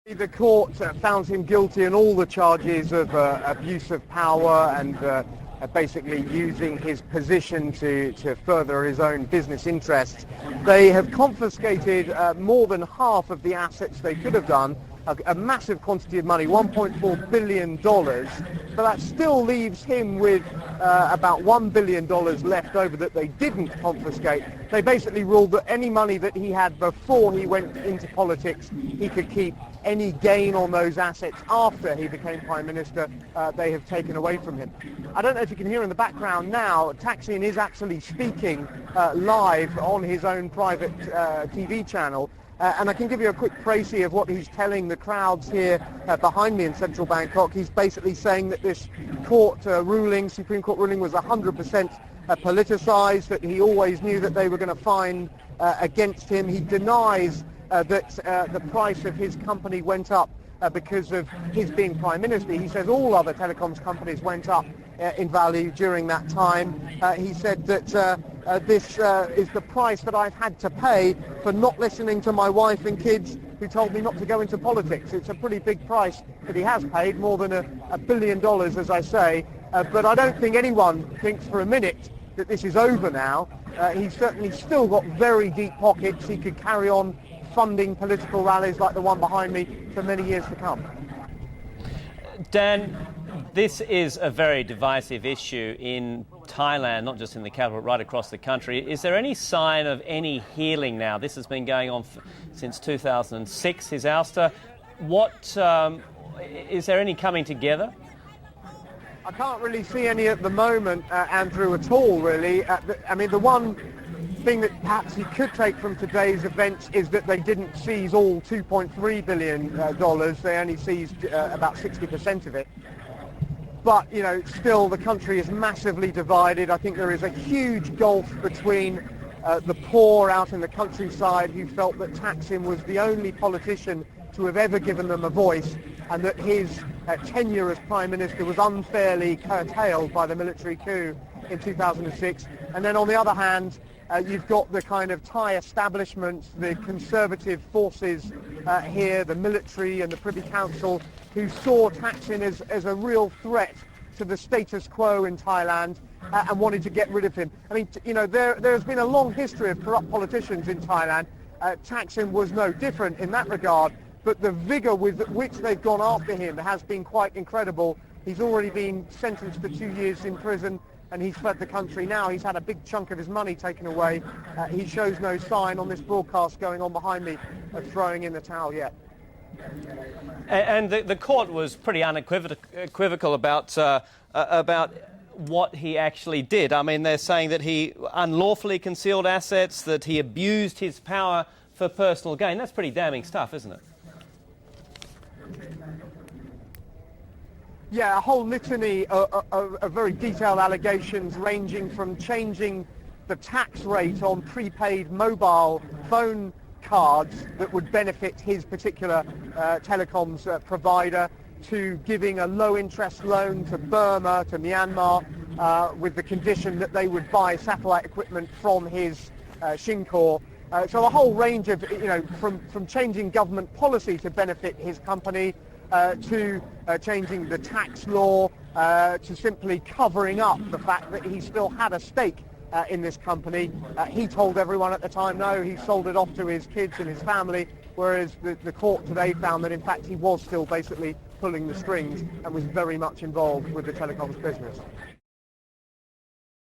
The court found him guilty on all the charges of abuse of power and basically using his position to further his own business interests. They have confiscated more than half of the assets they could have done, a massive quantity of money, $1.4 billion, but that still leaves him with about $1 billion left over that they didn't confiscate. They basically ruled that any money that he had before he went into politics, he could keep. Any gain on those assets after he became Prime Minister, they have taken away from him. I don't know if you can hear in the background now, Thaksin is actually speaking live on his own private TV channel. And I can give you a quick précis of what he's telling the crowds here behind me in central Bangkok. He's basically saying that this Supreme Court ruling was 100% politicised, that he always knew that they were going to find against him. He denies that the price of his company went up because of his being Prime Minister. He says all other telecoms companies went up in value during that time. He said that this is the price that I've had to pay for not listening to my wife and kids who told me not to go into politics. It's a pretty big price that he has paid, more than $1 billion, as I say. But I don't think anyone thinks for a minute that this is over now. He's certainly still got very deep pockets. He could carry on funding political rallies like the one behind me for many years to come. Dan, this is a very divisive issue in Thailand, not just in the capital, but right across the country. Is there any sign of any healing now? This has been going on since 2006, his ouster. Is there any coming together? I can't really see any at the moment, Andrew, at all, really. I mean, the one thing that perhaps you could take from today's events is that they didn't seize all $2.3 billion. They only seized about 60% of it. But, you know, still the country is massively divided. I think there is a huge gulf between the poor out in the countryside who felt that Thaksin was the only politician to have ever given them a voice, and that his tenure as Prime Minister was unfairly curtailed by the military coup in 2006. And then on the other hand, you've got the kind of Thai establishment, the conservative forces here, the military and the Privy Council, who saw Thaksin as a real threat to the status quo in Thailand and wanted to get rid of him. I mean, you know, there's been a long history of corrupt politicians in Thailand. Thaksin was no different in that regard, but the vigour with which they've gone after him has been quite incredible. He's already been sentenced to 2 years in prison, and he's fled the country now. He's had a big chunk of his money taken away. He shows no sign on this broadcast going on behind me of throwing in the towel yet. And the court was pretty unequivocal about what he actually did. I mean, they're saying that he unlawfully concealed assets, that he abused his power for personal gain. That's pretty damning stuff, isn't it? Yeah, a whole litany of very detailed allegations, ranging from changing the tax rate on prepaid mobile phone cards that would benefit his particular telecoms provider, to giving a low-interest loan to Burma, to Myanmar, with the condition that they would buy satellite equipment from his Shinawatra. So a whole range of, you know, from changing government policy to benefit his company, to changing the tax law, to simply covering up the fact that he still had a stake in this company. He told everyone at the time, no, he sold it off to his kids and his family, whereas the court today found that in fact he was still basically pulling the strings and was very much involved with the telecoms business.